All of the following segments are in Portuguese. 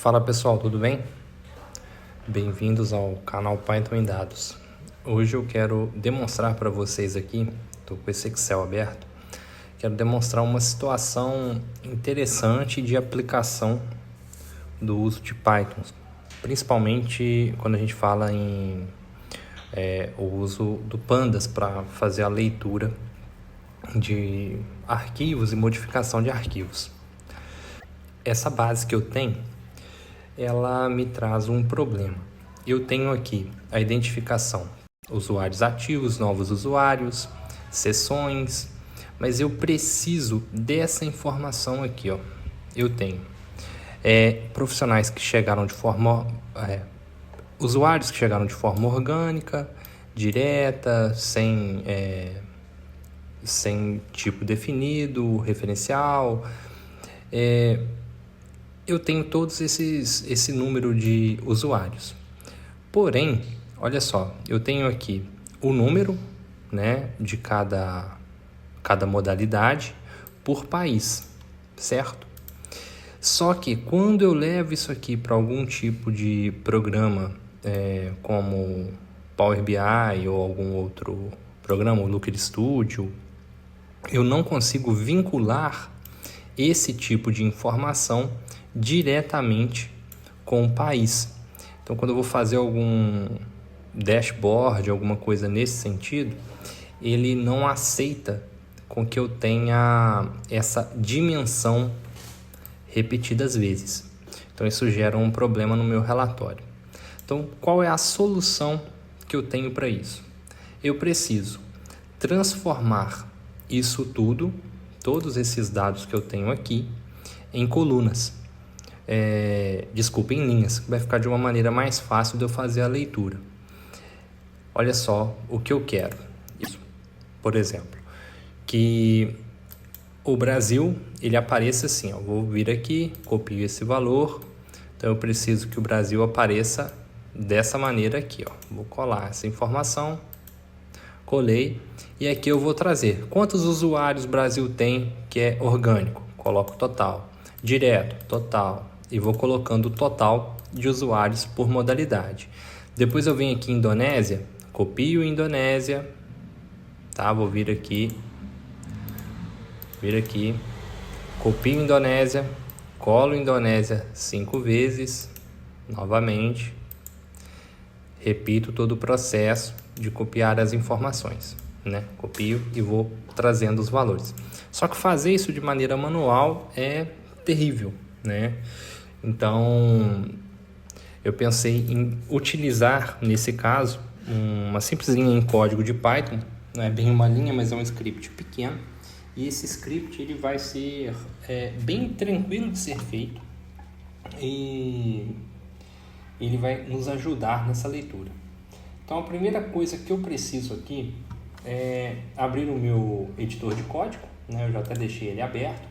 Fala pessoal, tudo bem? Bem-vindos ao canal Python em Dados. Hoje eu quero demonstrar para vocês aqui, estou com esse Excel aberto, quero demonstrar uma situação interessante de aplicação do uso de Python, principalmente quando a gente fala em o uso do Pandas para fazer a leitura de arquivos e modificação de arquivos. Essa base que eu tenho, ela me traz um problema. Eu tenho aqui a identificação, usuários ativos, novos usuários, sessões, mas eu preciso dessa informação aqui, ó. Eu tenho profissionais que chegaram de forma, usuários que chegaram de forma orgânica, direta, sem tipo definido, referencial. Eu tenho todos esse número de usuários. Porém, olha só, eu tenho aqui o número, né, de cada modalidade por país, certo? Só que quando eu levo isso aqui para algum tipo de programa, como Power BI ou algum outro programa, o Looker Studio, eu não consigo vincular esse tipo de informação diretamente com o país. Então, quando eu vou fazer algum dashboard, alguma coisa nesse sentido, ele não aceita com que eu tenha essa dimensão repetidas vezes. Então, isso gera um problema no meu relatório. Então, qual é a solução que eu tenho para isso? Eu preciso transformar isso tudo, todos esses dados que eu tenho aqui, em colunas. Em linhas, vai ficar de uma maneira mais fácil de eu fazer a leitura. Olha só o que eu quero. Isso. Por exemplo, que o Brasil ele apareça assim, ó. Vou vir aqui, copio esse valor. Então eu preciso que o Brasil apareça dessa maneira aqui, ó. Vou colar essa informação, colei e aqui eu vou trazer quantos usuários o Brasil tem que é orgânico. Coloco total, direto, total. E vou colocando o total de usuários por modalidade. Depois eu venho aqui em Indonésia, copio Indonésia, tá? Vou vir aqui, copio Indonésia, colo Indonésia 5 vezes, novamente, repito todo o processo de copiar as informações, né? Copio e vou trazendo os valores. Só que fazer isso de maneira manual é terrível, né? Então, eu pensei em utilizar, nesse caso, uma simples linha em código de Python. Não é bem uma linha, mas é um script pequeno. E esse script ele vai ser bem tranquilo de ser feito. E ele vai nos ajudar nessa leitura. Então, a primeira coisa que eu preciso aqui é abrir o meu editor de código, né? Eu já até deixei ele aberto.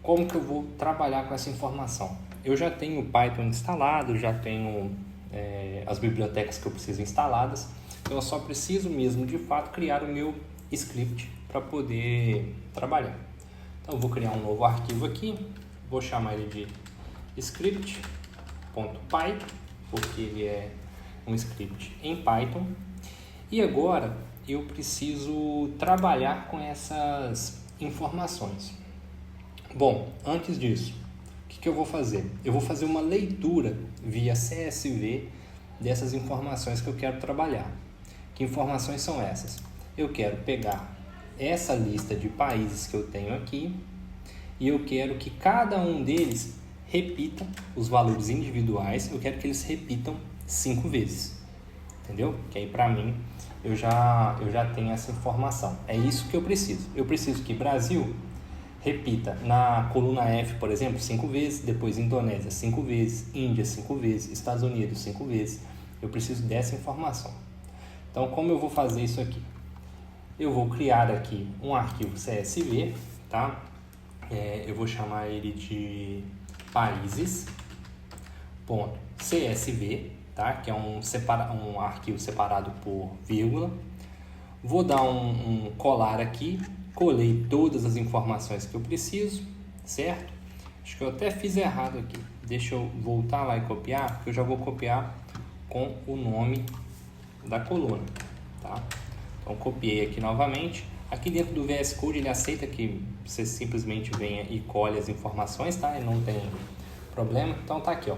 Como que eu vou trabalhar com essa informação? Eu já tenho o Python instalado, já tenho as bibliotecas que eu preciso instaladas, então eu só preciso mesmo, de fato, criar o meu script para poder trabalhar. Então eu vou criar um novo arquivo aqui, vou chamar ele de script.py, porque ele é um script em Python. E agora eu preciso trabalhar com essas informações. Bom, antes disso, o que eu vou fazer? Eu vou fazer uma leitura via CSV dessas informações que eu quero trabalhar. Que informações são essas? Eu quero pegar essa lista de países que eu tenho aqui e eu quero que cada um deles repita os valores individuais. Eu quero que eles repitam 5 vezes, entendeu? Que aí para mim eu já tenho essa informação. É isso que eu preciso. Eu preciso que Brasil repita na coluna F, por exemplo, 5 vezes, depois Indonésia 5 vezes, Índia 5 vezes, Estados Unidos 5 vezes. Eu preciso dessa informação. Então, como eu vou fazer isso aqui? Eu vou criar aqui um arquivo CSV, tá? Eu vou chamar ele de países.csv, tá? Que é um arquivo separado por vírgula. Vou dar um colar aqui. Colei todas as informações que eu preciso, certo? Acho que eu até fiz errado aqui. Deixa eu voltar lá e copiar, porque eu já vou copiar com o nome da coluna, tá? Então copiei aqui novamente. Aqui dentro do VS Code ele aceita que você simplesmente venha e colhe as informações, tá? E não tem problema. Então tá aqui, ó.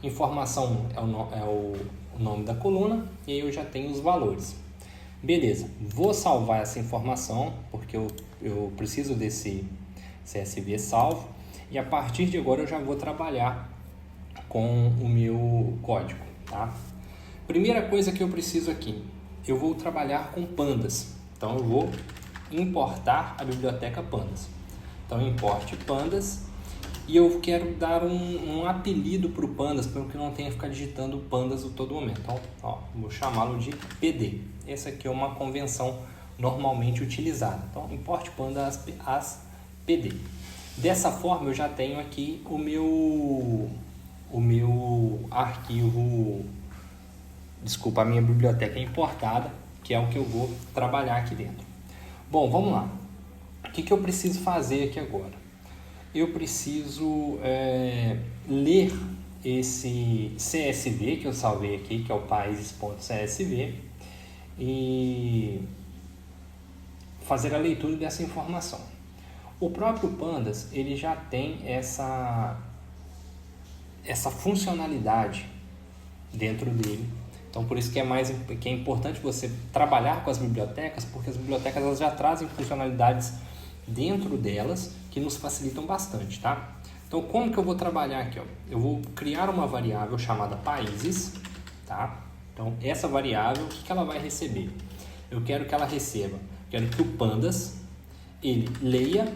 Informação é o nome da coluna e aí eu já tenho os valores. Beleza, vou salvar essa informação porque eu preciso desse CSV salvo e a partir de agora eu já vou trabalhar com o meu código, tá? Primeira coisa que eu preciso aqui, eu vou trabalhar com pandas, então eu vou importar a biblioteca pandas. Então importe pandas e eu quero dar um apelido para o pandas para que não tenha que ficar digitando pandas a todo momento. Então, ó, vou chamá-lo de PD. Essa aqui é uma convenção normalmente utilizada. Então importe pandas as PD. Dessa forma eu já tenho aqui o meu arquivo, desculpa, a minha biblioteca importada, que é o que eu vou trabalhar aqui dentro. Bom, vamos lá. O que eu preciso fazer aqui agora? Eu preciso ler esse CSV que eu salvei aqui, que é o países.csv, e fazer a leitura dessa informação. O próprio Pandas ele já tem essa funcionalidade dentro dele. Então por isso que é importante você trabalhar com as bibliotecas, porque as bibliotecas elas já trazem funcionalidades dentro delas que nos facilitam bastante, tá? Então como que eu vou trabalhar aqui, ó? Eu vou criar uma variável chamada países, tá? Então essa variável, o que ela vai receber? Eu quero que ela receba, quero que o Pandas ele leia,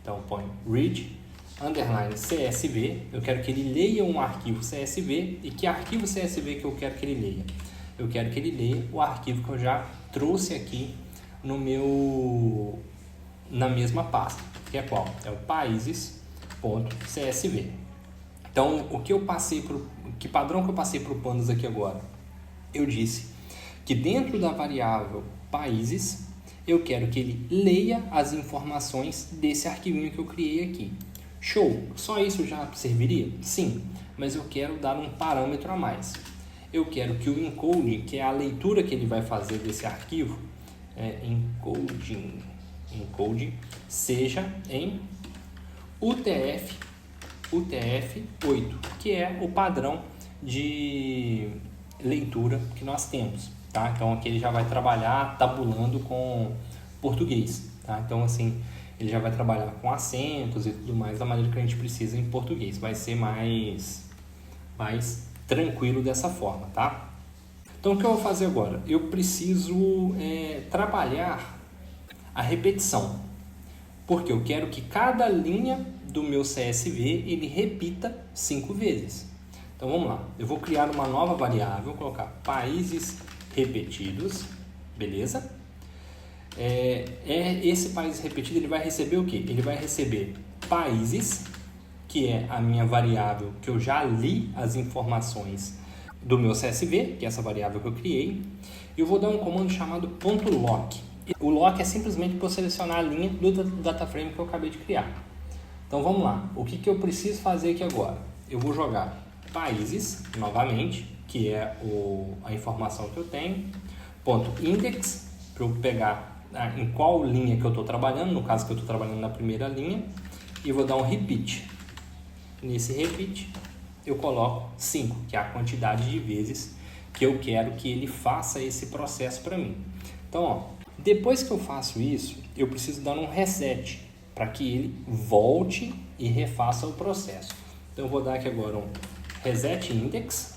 então põe read underline CSV, eu quero que ele leia um arquivo CSV. E que arquivo CSV que eu quero que ele leia? Eu quero que ele leia o arquivo que eu já trouxe aqui na mesma pasta, que é qual? É o países.csv. Então, que padrão que eu passei para o Pandas aqui agora? Eu disse que dentro da variável países, eu quero que ele leia as informações desse arquivinho que eu criei aqui. Show! Só isso já serviria? Sim, mas eu quero dar um parâmetro a mais. Eu quero que o encoding, que é a leitura que ele vai fazer desse arquivo, encoding, seja em UTF-8, que é o padrão de leitura que nós temos. Tá? Então aqui ele já vai trabalhar tabulando com português. Tá? Então assim, ele já vai trabalhar com acentos e tudo mais da maneira que a gente precisa em português. Vai ser mais tranquilo dessa forma, tá? Então o que eu vou fazer agora? Eu preciso trabalhar a repetição. Porque eu quero que cada linha do meu CSV ele repita 5 vezes. Então vamos lá. Eu vou criar uma nova variável, vou colocar países repetidos, beleza? Esse país repetido ele vai receber o que? Ele vai receber países, que é a minha variável que eu já li as informações do meu CSV, que é essa variável que eu criei. E eu vou dar um comando chamado .lock. O lock é simplesmente para eu selecionar a linha do data frame que eu acabei de criar. Então vamos lá. O que eu preciso fazer aqui agora? Eu vou jogar países novamente, que é a informação que eu tenho, .index, para eu pegar em qual linha que eu estou trabalhando, no caso que eu estou trabalhando na primeira linha, e vou dar um repeat. Nesse repeat eu coloco 5, que é a quantidade de vezes que eu quero que ele faça esse processo para mim. Então, ó, depois que eu faço isso, eu preciso dar um reset para que ele volte e refaça o processo. Então eu vou dar aqui agora um reset index.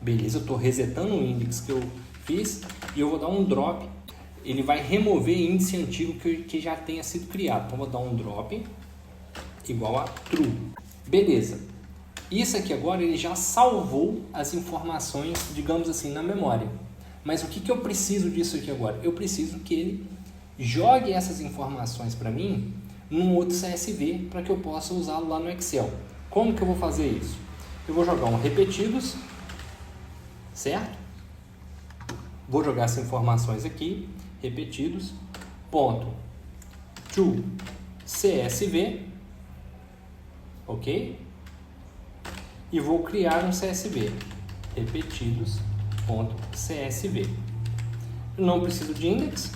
Beleza, eu estou resetando o index que eu fiz e eu vou dar um drop. Ele vai remover índice antigo que já tenha sido criado. Então, vou dar um drop igual a true. Beleza. Isso aqui agora ele já salvou as informações, digamos assim, na memória. Mas o que eu preciso disso aqui agora? Eu preciso que ele jogue essas informações para mim num outro CSV para que eu possa usá-lo lá no Excel. Como que eu vou fazer isso? Eu vou jogar um repetidos, certo? Vou jogar essas informações aqui, repetidos, ponto to CSV, ok? E vou criar um CSV, repetidos.csv. Não preciso de index,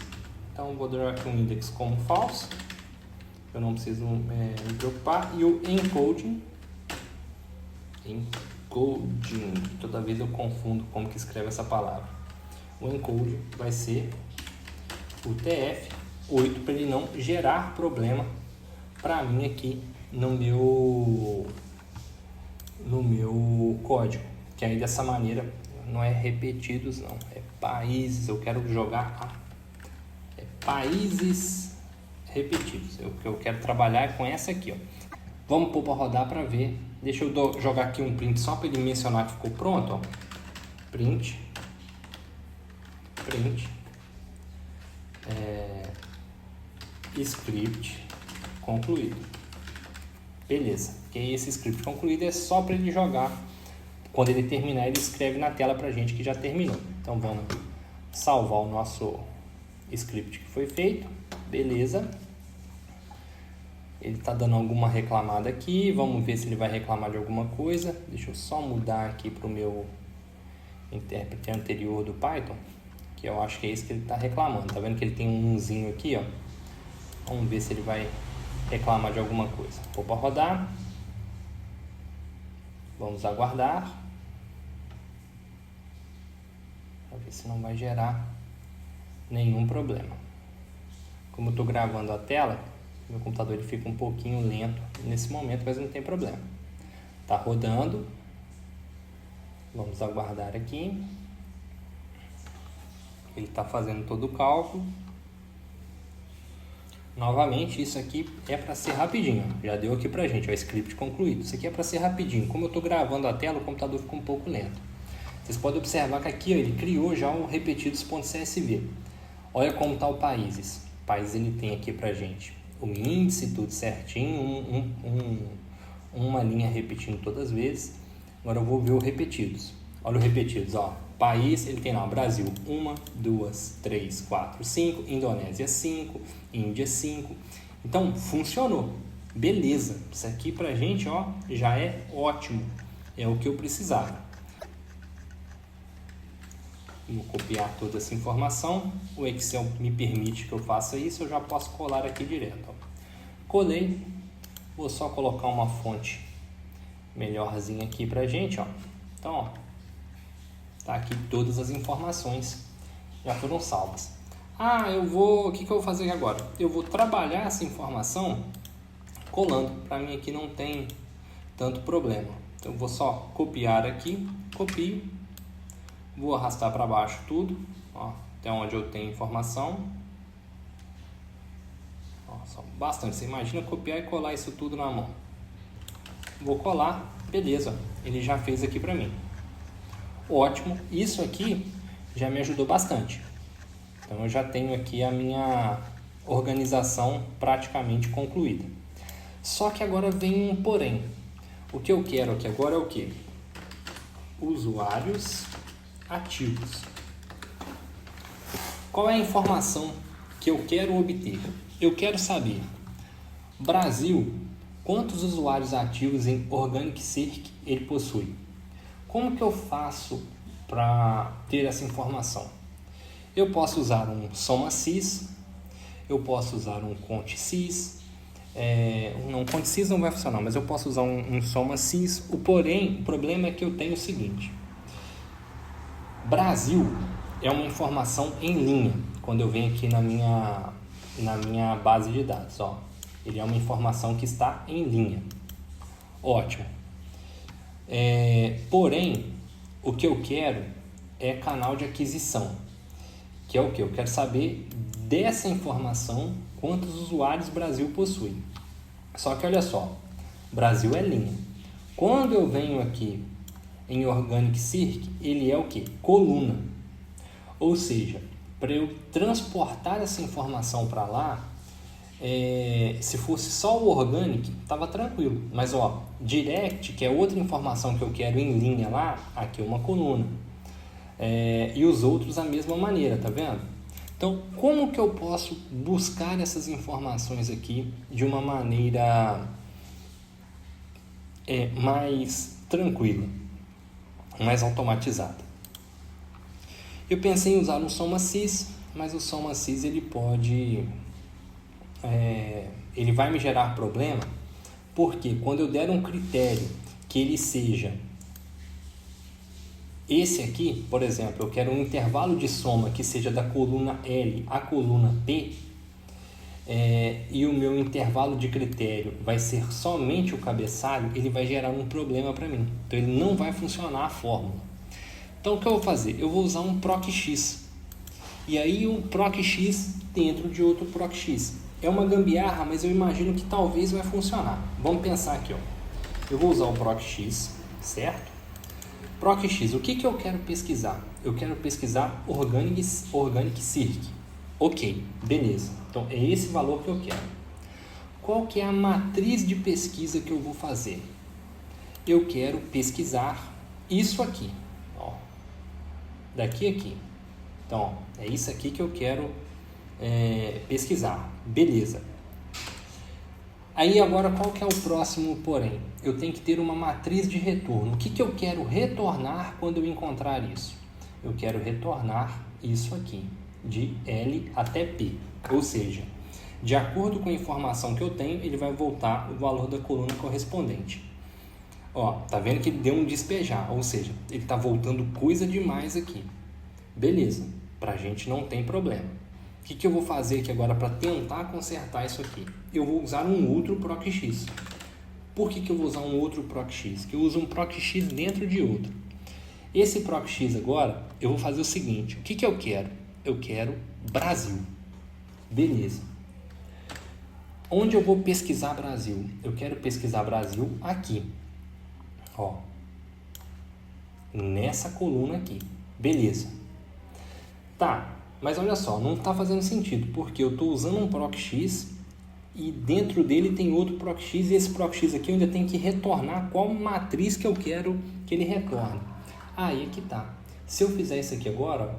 então vou dar aqui um index como false, eu não preciso me preocupar. E o encoding, toda vez eu confundo como que escreve essa palavra. O encoding vai ser o TF8 para ele não gerar problema para mim aqui no meu código, que aí dessa maneira não é repetidos, não, é países. Eu quero jogar países repetidos. Eu quero trabalhar com essa aqui, ó. Vamos pôr para rodar para ver. Deixa eu jogar aqui um print só para ele mencionar que ficou pronto, ó. Print script concluído. Beleza, que esse script concluído é só para ele jogar. Quando ele terminar, ele escreve na tela para a gente que já terminou. Então vamos salvar o nosso script que foi feito. Beleza. Ele está dando alguma reclamada aqui. Vamos ver se ele vai reclamar de alguma coisa. Deixa eu só mudar aqui para o meu intérprete anterior do Python, que eu acho que é isso que ele está reclamando. Tá vendo que ele tem um umzinho aqui, ó? Vamos ver se ele vai reclamar de alguma coisa. Vou para rodar. Vamos aguardar. Para ver se não vai gerar nenhum problema. Como eu estou gravando a tela, meu computador ele fica um pouquinho lento nesse momento, mas não tem problema. Está rodando. Vamos aguardar aqui. Ele está fazendo todo o cálculo. Novamente, isso aqui é para ser rapidinho. Já deu aqui pra gente, ó, script concluído. Isso aqui é para ser rapidinho. Como eu estou gravando a tela, o computador fica um pouco lento. Vocês podem observar que aqui, ó, ele criou já um repetidos.csv. Olha como está o países. O país ele tem aqui pra gente o índice, tudo certinho, uma linha repetindo todas as vezes. Agora eu vou ver o repetidos. Olha o repetidos, ó. País, ele tem lá Brasil 1, 2, 3, 4, 5, Indonésia 5, Índia 5. Então, funcionou. Beleza. Isso aqui pra gente, ó, já é ótimo. É o que eu precisava. Vou copiar toda essa informação. O Excel me permite que eu faça isso. Eu já posso colar aqui direto, ó. Colei. Vou só colocar uma fonte melhorzinha aqui pra gente, ó. Então, ó, tá aqui todas as informações já foram salvas. O que eu vou fazer agora? Eu vou trabalhar essa informação colando. Para mim aqui não tem tanto problema. Então eu vou só copiar aqui, copio, vou arrastar para baixo tudo, ó, até onde eu tenho informação. Ó, só bastante. Você imagina copiar e colar isso tudo na mão. Vou colar, beleza. Ele já fez aqui para mim. Ótimo, isso aqui já me ajudou bastante. Então eu já tenho aqui a minha organização praticamente concluída. Só que agora vem um porém. O que eu quero aqui agora é o que? Usuários ativos. Qual é a informação que eu quero obter? Eu quero saber, Brasil, quantos usuários ativos em Organic Circ ele possui? Como que eu faço para ter essa informação? Eu posso usar um SomaSys, eu posso usar um ContSys, um ContSys não vai funcionar, mas eu posso usar um SomaSys. O problema é que eu tenho o seguinte: Brasil é uma informação em linha. Quando eu venho aqui na minha base de dados, ó, ele é uma informação que está em linha. Ótimo. Porém, o que eu quero é canal de aquisição, que é o que? Eu quero saber dessa informação quantos usuários Brasil possui. Só que olha só, Brasil é linha. Quando eu venho aqui em Organic Circ, ele é o que? Coluna. Ou seja, para eu transportar essa informação para lá, se fosse só o Organic, estava tranquilo. Mas ó, Direct, que é outra informação que eu quero em linha lá, aqui é uma coluna. E os outros da mesma maneira, tá vendo? Então, como que eu posso buscar essas informações aqui de uma maneira mais tranquila, mais automatizada. Eu pensei em usar um SOMA-SYS, mas o SOMA-SYS ele vai me gerar problema, porque quando eu der um critério que ele seja esse aqui, por exemplo, eu quero um intervalo de soma que seja da coluna L à coluna P, e o meu intervalo de critério vai ser somente o cabeçalho, ele vai gerar um problema para mim. Então ele não vai funcionar a fórmula. Então o que eu vou fazer? Eu vou usar um PROC-X. E aí um PROC-X dentro de outro PROC-X. É uma gambiarra, mas eu imagino que talvez vai funcionar. Vamos pensar aqui, ó. Eu vou usar o PROC-X, certo? PROC-X, o que eu quero pesquisar? Eu quero pesquisar Organic Circ. Ok, beleza. Então é esse valor que eu quero. Qual que é a matriz de pesquisa que eu vou fazer? Eu quero pesquisar isso aqui. Ó, daqui a aqui. Então, ó, é isso aqui que eu quero pesquisar. Beleza. Aí agora qual que é o próximo porém? Eu tenho que ter uma matriz de retorno. O que eu quero retornar quando eu encontrar isso? Eu quero retornar isso aqui, de L até P. Ou seja, de acordo com a informação que eu tenho, ele vai voltar o valor da coluna correspondente. Ó, tá vendo que ele deu um despejar, ou seja, ele tá voltando coisa demais aqui. Beleza, pra gente não tem problema. O que eu vou fazer aqui agora para tentar consertar isso aqui? Eu vou usar um outro PROC-X. Por que eu vou usar um outro PROC-X? Que eu uso um PROC-X dentro de outro. Esse PROC-X agora, eu vou fazer o seguinte. O que eu quero? Eu quero Brasil. Beleza. Onde eu vou pesquisar Brasil? Eu quero pesquisar Brasil aqui. Ó. Nessa coluna aqui. Beleza. Tá. Mas olha só, não está fazendo sentido, porque eu estou usando um PROC-X e dentro dele tem outro PROC-X e esse PROC-X aqui eu ainda tenho que retornar qual matriz que eu quero que ele retorne. Aí é que tá. Se eu fizer isso aqui agora,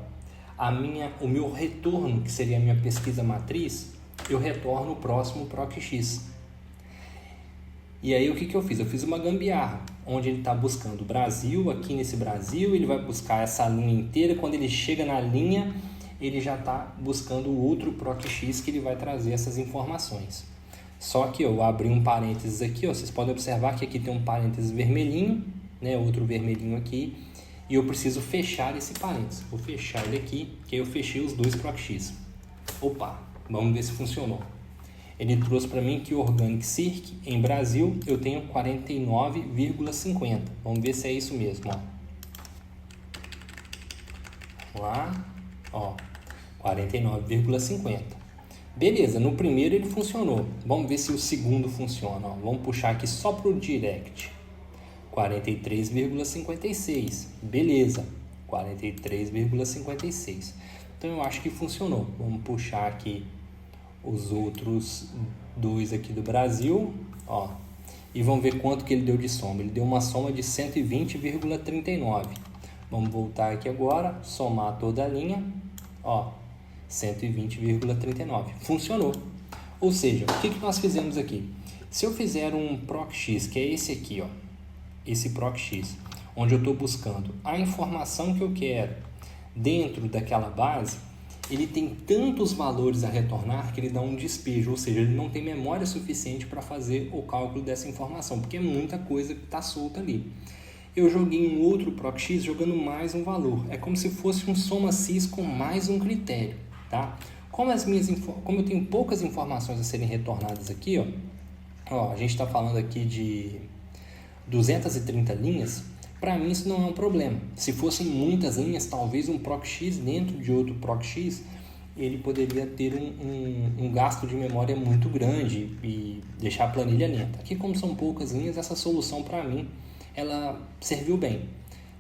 o meu retorno, que seria a minha pesquisa matriz, eu retorno o próximo PROC-X. E aí o que eu fiz? Eu fiz uma gambiarra, onde ele está buscando o Brasil, aqui nesse Brasil, ele vai buscar essa linha inteira, quando ele chega na linha, ele já está buscando o outro PROC-X que ele vai trazer essas informações. Só que eu abri um parênteses aqui, ó, vocês podem observar que aqui tem um parênteses vermelhinho, né, outro vermelhinho aqui, e eu preciso fechar esse parênteses. Vou fechar ele aqui, que aí eu fechei os dois PROC-X. Opa, vamos ver se funcionou. Ele trouxe para mim que o Organic Circ, em Brasil, eu tenho 49,50. Vamos ver se é isso mesmo, ó. Vamos lá. Ó, 49,50. Beleza, no primeiro ele funcionou. Vamos ver se o segundo funciona. Ó. Vamos puxar aqui só para o direct. 43,56. Beleza, 43,56. Então eu acho que funcionou. Vamos puxar aqui os outros dois aqui do Brasil. Ó, e vamos ver quanto que ele deu de soma. Ele deu uma soma de 120,39. Vamos voltar aqui agora, somar toda a linha. Ó, 120,39. Funcionou. Ou seja, o que nós fizemos aqui? Se eu fizer um PROC-X, que é esse aqui, ó, esse PROC-X, onde eu estou buscando a informação que eu quero dentro daquela base, ele tem tantos valores a retornar que ele dá um despejo, ou seja, ele não tem memória suficiente para fazer o cálculo dessa informação, porque é muita coisa que está solta ali. Eu joguei um outro PROC-X jogando mais um valor. É como se fosse um SOMA-SYS com mais um critério, tá? Como eu tenho poucas informações a serem retornadas aqui, ó, a gente está falando aqui de 230 linhas, para mim isso não é um problema. Se fossem muitas linhas, talvez um PROC-X dentro de outro PROC-X, ele poderia ter um gasto de memória muito grande e deixar a planilha lenta. Aqui, como são poucas linhas, essa solução para mim ela serviu bem.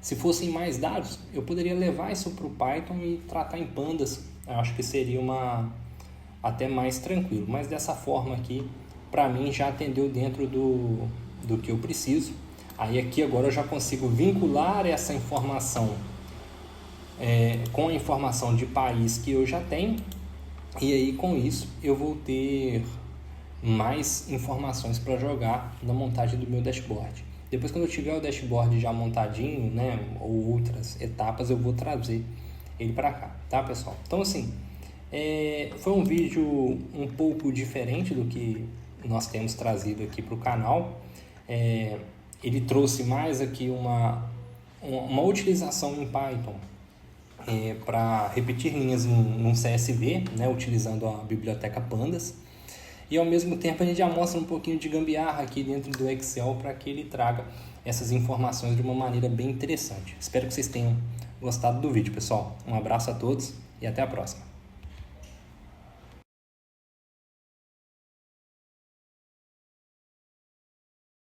Se fossem mais dados, eu poderia levar isso para o Python e tratar em pandas. Eu acho que seria até mais tranquilo. Mas dessa forma aqui, para mim, já atendeu dentro do que eu preciso. Aí aqui agora eu já consigo vincular essa informação com a informação de país que eu já tenho. E aí com isso eu vou ter mais informações para jogar na montagem do meu dashboard. Depois, quando eu tiver o dashboard já montadinho, né, ou outras etapas, eu vou trazer ele para cá, tá, pessoal? Então, assim, foi um vídeo um pouco diferente do que nós temos trazido aqui para o canal. Ele trouxe mais aqui uma utilização em Python para repetir linhas num CSV, né, utilizando a biblioteca Pandas. E ao mesmo tempo a gente já mostra um pouquinho de gambiarra aqui dentro do Excel para que ele traga essas informações de uma maneira bem interessante. Espero que vocês tenham gostado do vídeo, pessoal. Um abraço a todos e até a próxima.